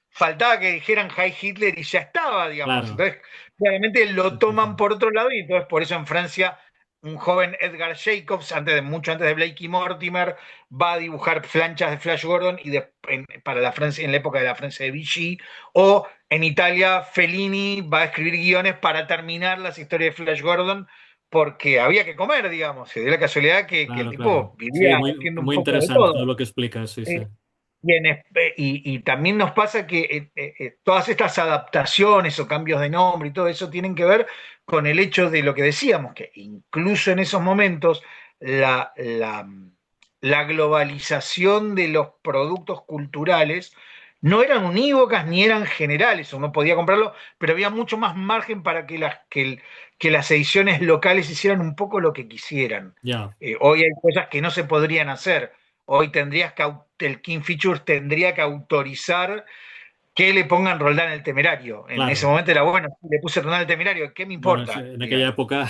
faltaba que dijeran Hi Hitler y ya estaba, digamos. Claro. Entonces, claramente lo Sí, sí, sí. toman por otro lado y entonces por eso en Francia un joven Edgar Jacobs, mucho antes de Blakey Mortimer, va a dibujar planchas de Flash Gordon para la Francia, en la época de la Francia de Vichy, o en Italia Fellini va a escribir guiones para terminar las historias de Flash Gordon porque había que comer, digamos. Se dio la casualidad que el Claro, claro. tipo Sí, vivía muy, haciendo un muy poco de interesante todo todo. lo que explicas, sí, sí. Eh, y también nos pasa que todas estas adaptaciones o cambios de nombre y todo eso tienen que ver con el hecho de lo que decíamos, que incluso en esos momentos la, la, la globalización de los productos culturales no eran unívocas ni eran generales, uno podía comprarlo, pero había mucho más margen para que las ediciones locales hicieran un poco lo que quisieran. Ya. Hoy hay cosas que no se podrían hacer. Hoy el King Features tendría que autorizar que le pongan Roldán el Temerario. En ese Claro. momento era bueno, le puse Roldán el Temerario, ¿qué me Bueno, sí, importa? en aquella Digamos. época,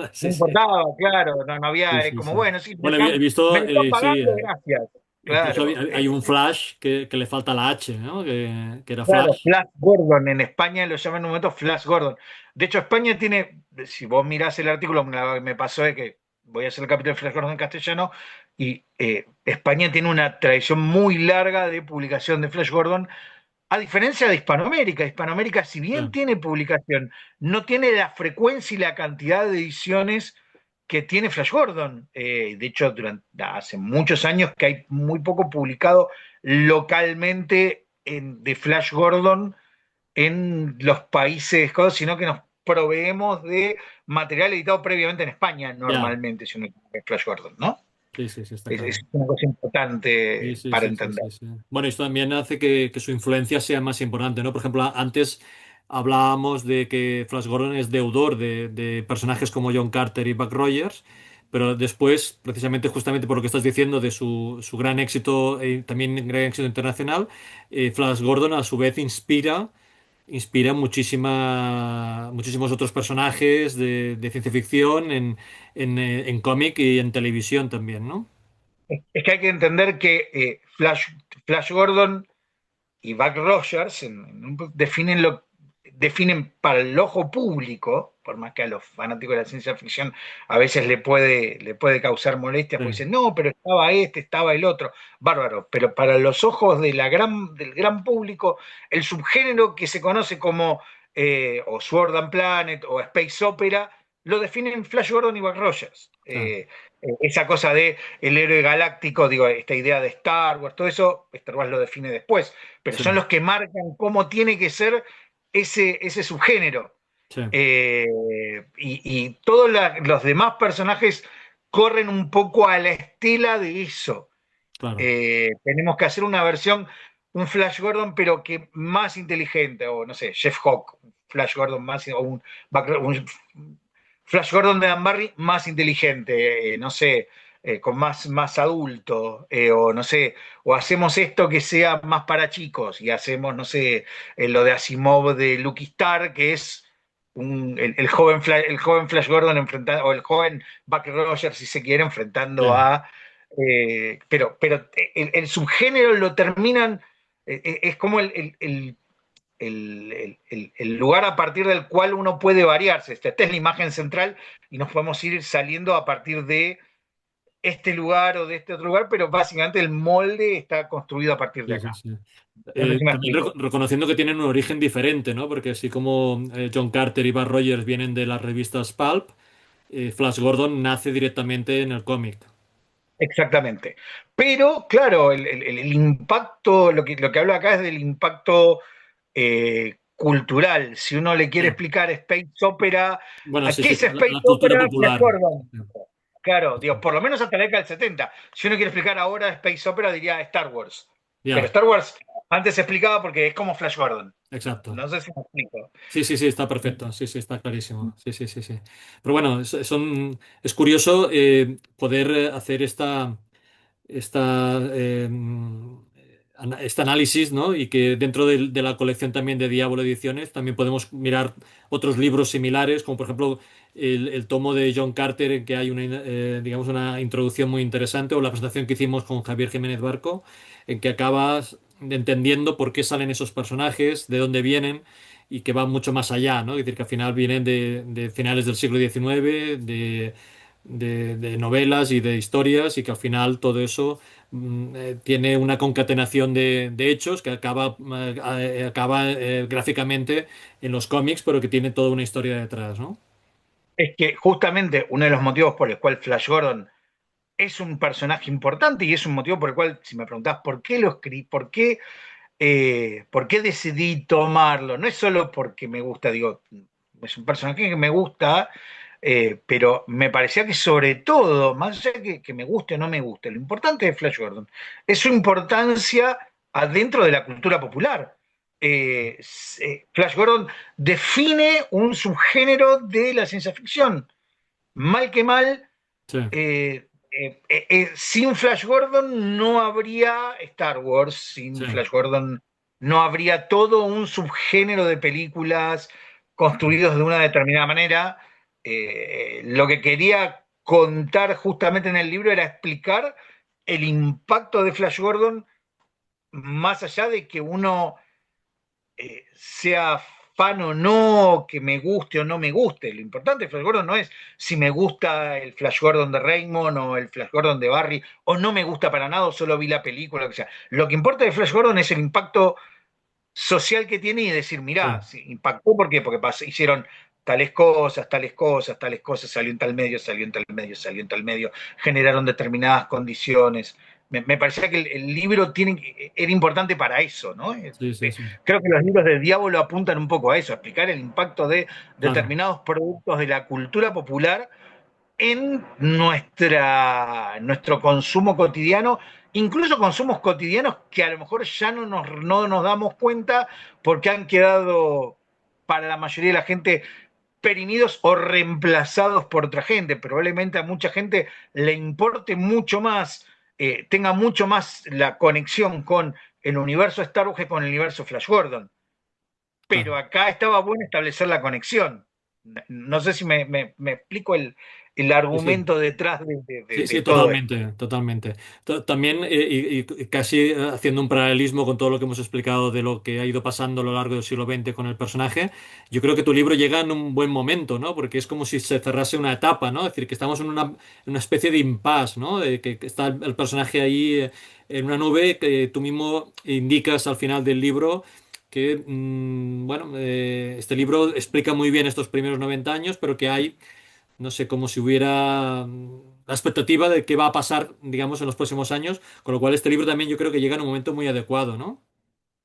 No sí, sí, importaba, claro, no sí, había, sí, como sí. bueno, sí, Bueno, he me visto, están sí, pagando, gracias. incluso Claro, hay un Flash que le falta la H, ¿no? Que era claro, Flash. Flash Gordon, en España lo llaman en un momento Flash Gordon. De hecho, España tiene, si vos mirás el artículo, me pasó de que voy a hacer el capítulo de Flash Gordon en castellano, y España tiene una tradición muy larga de publicación de Flash Gordon. A diferencia de Hispanoamérica, Hispanoamérica, si bien Ya. tiene publicación, no tiene la frecuencia y la cantidad de ediciones que tiene Flash Gordon. De hecho, hace muchos años que hay muy poco publicado localmente de Flash Gordon en los países, sino que nos proveemos de material editado previamente en España, Ya. normalmente, si uno quiere Flash Gordon, ¿no? Sí, sí, sí, está Es claro. una cosa Sí, importante sí, para sí, sí, entender. sí, sí. Bueno, esto también hace que su influencia sea más importante, ¿no? Por ejemplo, antes hablábamos de que Flash Gordon es deudor de personajes como John Carter y Buck Rogers, pero después, precisamente, justamente por lo que estás diciendo de su gran éxito, también gran éxito internacional, Flash Gordon a su vez inspira muchísimos otros personajes de ciencia ficción en cómic y en televisión también, ¿no? Es que hay que entender que Flash Gordon y Buck Rogers definen definen para el ojo público, por más que a los fanáticos de la ciencia ficción a veces le puede causar molestias, porque Sí, dicen, no, pero estaba este, estaba el otro, bárbaro, pero para los ojos del gran público, el subgénero que se conoce como o Sword and Planet o Space Opera, lo definen Flash Gordon y Buck Rogers. claro, Esa cosa de el héroe galáctico, digo, esta idea de Star Wars, todo eso, Star Wars lo define después, pero sí, son los que marcan cómo tiene que ser ese subgénero. sí, Y todos los demás personajes corren un poco a la estela de eso. claro, Tenemos que hacer una versión, un Flash Gordon, pero que más inteligente, o no sé, Jeff Hawk, Flash Gordon más, o un Flash Gordon de Dan Barry más inteligente, no sé, con más adulto, o no sé, o hacemos esto que sea más para chicos, y hacemos, no sé, lo de Asimov de Lucky Star, que es el joven Flash Gordon enfrentando, o el joven Buck Rogers, si se quiere, enfrentando sí, a pero el subgénero lo terminan, es como el lugar a partir del cual uno puede variarse. Esta es la imagen central y nos podemos ir saliendo a partir de este lugar o de este otro lugar, pero básicamente el molde está construido a partir de sí, sí, acá. sí. No sé si me También explico. reconociendo que tienen un origen diferente, ¿no? Porque así como John Carter y Buzz Rogers vienen de las revistas Pulp, Flash Gordon nace directamente en el cómic. Exactamente. Pero, claro, el impacto, lo que hablo acá es del impacto cultural. Si uno le quiere Sí. explicar Space Opera, Bueno, ¿a sí, qué sí, es a Space la cultura Opera? Flash popular. Gordon. Sí, Claro, sí, digo, sí. por lo menos hasta la década del 70. Si uno quiere explicar ahora Space Opera, diría Star Wars. Pero Ya, Star Wars antes se explicaba porque es como Flash Gordon. exacto. No sé si me explico. Sí, sí, sí, está perfecto. Sí, sí, está clarísimo. Sí, sí, sí, sí. Pero bueno, es curioso poder hacer este análisis, ¿no? Y que dentro de la colección también de Diablo Ediciones también podemos mirar otros libros similares, como por ejemplo el tomo de John Carter, en que hay digamos, una introducción muy interesante, o la presentación que hicimos con Javier Jiménez Barco, en que acabas entendiendo por qué salen esos personajes, de dónde vienen. Y que van mucho más allá, ¿no? Es decir, que al final vienen de finales del siglo XIX, de novelas y de historias, y que al final todo eso tiene una concatenación de hechos que acaba gráficamente en los cómics, pero que tiene toda una historia detrás, ¿no? Es que justamente uno de los motivos por los cuales Flash Gordon es un personaje importante y es un motivo por el cual, si me preguntás por qué lo escribí, por qué decidí tomarlo, no es solo porque me gusta, digo, es un personaje que me gusta, pero me parecía que sobre todo, más allá de que me guste o no me guste, lo importante de Flash Gordon es su importancia adentro de la cultura popular. Flash Gordon define un subgénero de la ciencia ficción. Mal que mal, Sí, sin Flash Gordon no habría Star Wars, sí, sin Flash Gordon no habría todo un subgénero de películas construidos de una determinada manera. Lo que quería contar justamente en el libro era explicar el impacto de Flash Gordon más allá de que uno sea fan o no, que me guste o no me guste. Lo importante de Flash Gordon no es si me gusta el Flash Gordon de Raymond o el Flash Gordon de Barry, o no me gusta para nada, o solo vi la película, lo que sea. Lo que importa de Flash Gordon es el impacto social que tiene y decir, mirá, sí, sí, impactó, ¿por qué? Porque hicieron tales cosas, tales cosas, tales cosas, salió en tal medio, salió en tal medio, salió en tal medio, generaron determinadas condiciones. Me parecía que el libro era importante para eso, ¿no? sí, sí, sí. Creo que los libros de Diablo apuntan un poco a eso, a explicar el impacto de Claro, determinados productos de la cultura popular en nuestro consumo cotidiano, incluso consumos cotidianos que a lo mejor ya no nos damos cuenta porque han quedado para la mayoría de la gente perimidos o reemplazados por otra gente. Probablemente a mucha gente le importe mucho más, tenga mucho más la conexión con el universo Star Wars que con el universo Flash Gordon. claro. Pero acá estaba bueno establecer la conexión. No sé si me explico el Sí, sí. argumento detrás Sí, de sí, todo esto. totalmente, totalmente. También, y casi haciendo un paralelismo con todo lo que hemos explicado de lo que ha ido pasando a lo largo del siglo XX con el personaje, yo creo que tu libro llega en un buen momento, ¿no? Porque es como si se cerrase una etapa, ¿no? Es decir, que estamos en una especie de impasse, ¿no? De que está el personaje ahí en una nube que tú mismo indicas al final del libro que, bueno, este libro explica muy bien estos primeros 90 años, pero que hay no sé, como si hubiera la expectativa de qué va a pasar, digamos, en los próximos años, con lo cual este libro también yo creo que llega en un momento muy adecuado, ¿no?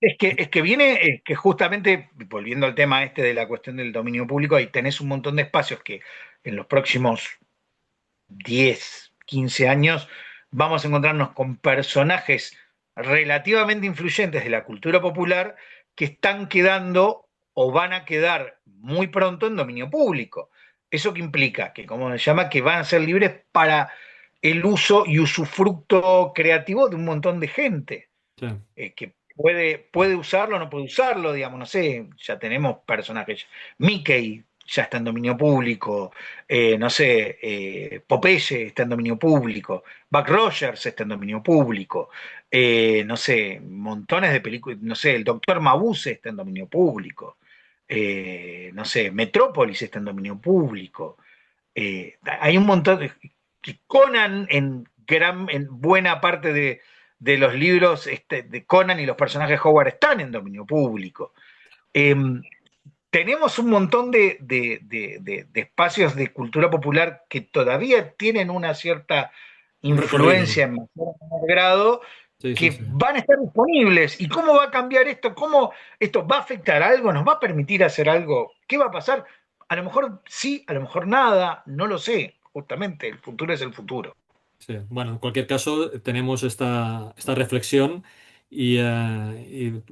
Es que viene, que justamente, volviendo al tema este de la cuestión del dominio público, ahí tenés un montón de espacios que en los próximos 10 15 años vamos a encontrarnos con personajes relativamente influyentes de la cultura popular que están quedando o van a quedar muy pronto en dominio público. ¿Eso qué implica? Que, como se llama, que van a ser libres para el uso y usufructo creativo de un montón de gente Sí, que puede usarlo o no puede usarlo, digamos, no sé, ya tenemos personajes. Mickey ya está en dominio público, no sé, Popeye está en dominio público, Buck Rogers está en dominio público, no sé, montones de películas, no sé, el Doctor Mabuse está en dominio público, no sé, Metrópolis está en dominio público. Hay un montón que Conan en buena parte de los libros de Conan y los personajes Howard están en dominio público. Eh, Tenemos un montón de espacios de cultura popular que todavía tienen una cierta un recorrido. influencia en mayor o menor grado, Sí, sí, que sí. van a estar disponibles. ¿Y cómo va a cambiar esto? ¿Cómo esto va a afectar algo? ¿Nos va a permitir hacer algo? ¿Qué va a pasar? A lo mejor sí, a lo mejor nada, no lo sé. Justamente, el futuro es el futuro. Sí. Bueno, en cualquier caso, tenemos esta reflexión y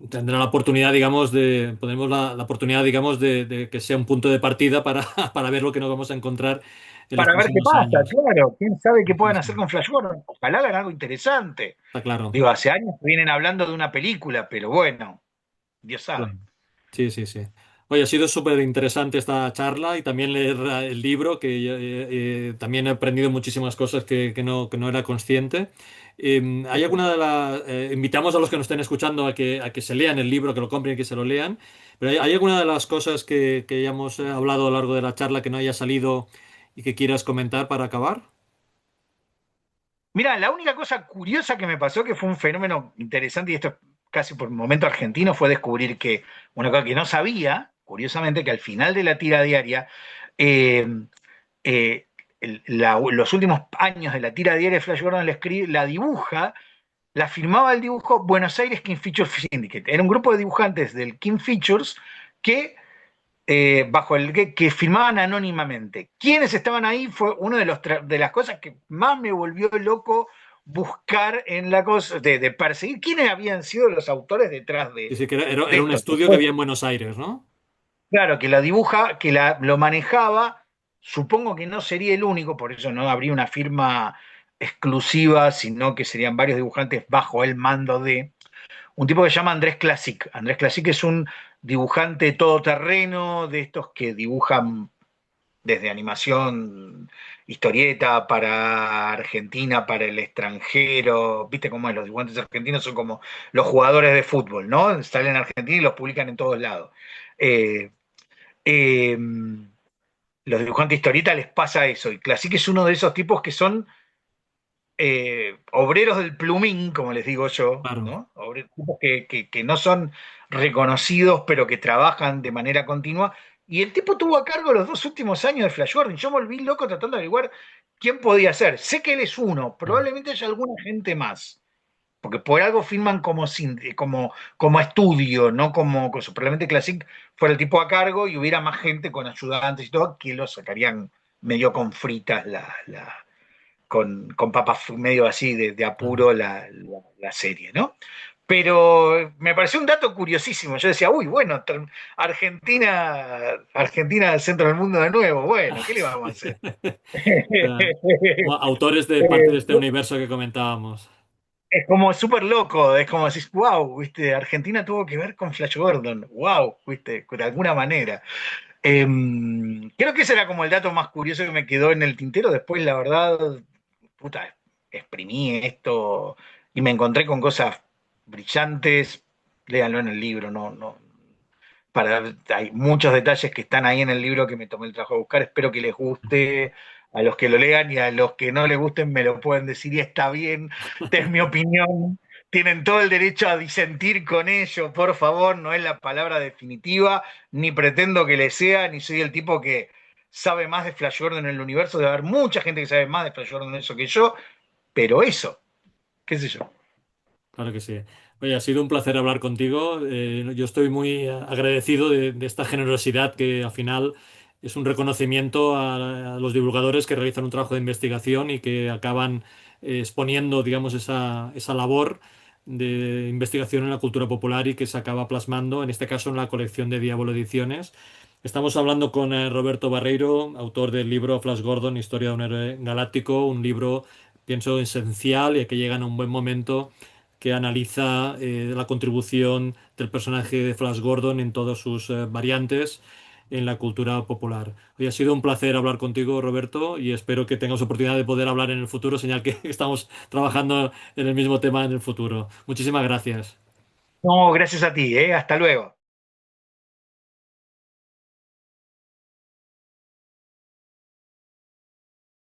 tendrá la oportunidad, digamos, podremos la oportunidad, digamos, de que sea un punto de partida para, para ver lo que nos vamos a encontrar en los Para ver qué próximos pasa, años. claro. ¿Quién sabe qué Sí, pueden hacer sí. con Flash Gordon? Ojalá hagan algo interesante. Está claro. Digo, hace años que vienen hablando de una película, pero bueno, Dios sabe. Claro. Sí, sí, sí. Oye, ha sido súper interesante esta charla y también leer el libro, que también he aprendido muchísimas cosas que no era consciente. ¿Hay alguna de las... invitamos a los que nos estén escuchando a que se lean el libro, que lo compren y que se lo lean, pero ¿hay alguna de las cosas que hayamos hablado a lo largo de la charla que no haya salido y que quieras comentar para acabar? Mira, la única cosa curiosa que me pasó, que fue un fenómeno interesante, y esto es casi por un momento argentino, fue descubrir que una cosa que no sabía, curiosamente, que al final de la tira diaria, eh, eh, los últimos años de la tira diaria de Flash Gordon la dibuja, la firmaba el dibujo Buenos Aires King Features Syndicate. Era un grupo de dibujantes del King Features que bajo que firmaban anónimamente. ¿Quiénes estaban ahí? Fue una de las cosas que más me volvió loco buscar en la cosa, de perseguir quiénes habían sido los autores detrás Sí, sí, que de era un esto. estudio que había en Buenos Aires, ¿no? Claro, que lo manejaba, supongo que no sería el único, por eso no habría una firma exclusiva, sino que serían varios dibujantes bajo el mando de un tipo que se llama Andrés Classic. Andrés Classic es un dibujante todoterreno, de estos que dibujan desde animación, historieta para Argentina, para el extranjero. ¿Viste cómo es? Los dibujantes argentinos son como los jugadores de fútbol, ¿no? Salen en Argentina y los publican en todos lados. Eh, eh, los dibujantes historietas les pasa eso, y Classic es uno de esos tipos que son obreros del plumín, como les digo yo, Claro. ¿no? Tipos que no son reconocidos, pero que trabajan de manera continua. Y el tipo tuvo a cargo los 2 últimos años de Flash Gordon. Yo me volví loco tratando de averiguar quién podía ser. Sé que él es uno, probablemente haya alguna gente más. Porque por algo firman como estudio, no como cosa. Probablemente Classic fuera el tipo a cargo y hubiera más gente con ayudantes y todo que lo sacarían medio con fritas con papas medio así de Claro. apuro la serie, ¿no? Pero me pareció un dato curiosísimo. Yo decía, uy, bueno, Argentina al centro del mundo de nuevo. Bueno, ¿qué le vamos a hacer? Claro. Como autores de parte de este universo que comentábamos. Es como súper loco, es como decís, wow, ¿viste? Argentina tuvo que ver con Flash Gordon, wow, ¿viste? De alguna manera. Creo que ese era como el dato más curioso que me quedó en el tintero. Después, la verdad, puta, exprimí esto y me encontré con cosas brillantes. Léanlo en el libro, no. Hay muchos detalles que están ahí en el libro que me tomé el trabajo de buscar. Espero que les guste a los que lo lean y a los que no les gusten me lo pueden decir y está bien. Esta es mi opinión. Tienen todo el derecho a disentir con ello, por favor. No es la palabra definitiva, ni pretendo que le sea, ni soy el tipo que sabe más de Flash Gordon en el universo. Debe haber mucha gente que sabe más de Flash Gordon en eso que yo, pero eso, qué sé yo. Claro que sí. Oye, ha sido un placer hablar contigo. Yo estoy muy agradecido de esta generosidad que al final es un reconocimiento a los divulgadores que realizan un trabajo de investigación y que acaban exponiendo, digamos, esa labor de investigación en la cultura popular y que se acaba plasmando, en este caso, en la colección de Diablo Ediciones. Estamos hablando con Roberto Barreiro, autor del libro Flash Gordon, Historia de un héroe galáctico, un libro, pienso, esencial y que llega en un buen momento que analiza la contribución del personaje de Flash Gordon en todas sus variantes en la cultura popular. Hoy ha sido un placer hablar contigo, Roberto, y espero que tengas oportunidad de poder hablar en el futuro, señal que estamos trabajando en el mismo tema en el futuro. Muchísimas gracias. No, gracias a ti, ¿eh? Hasta luego.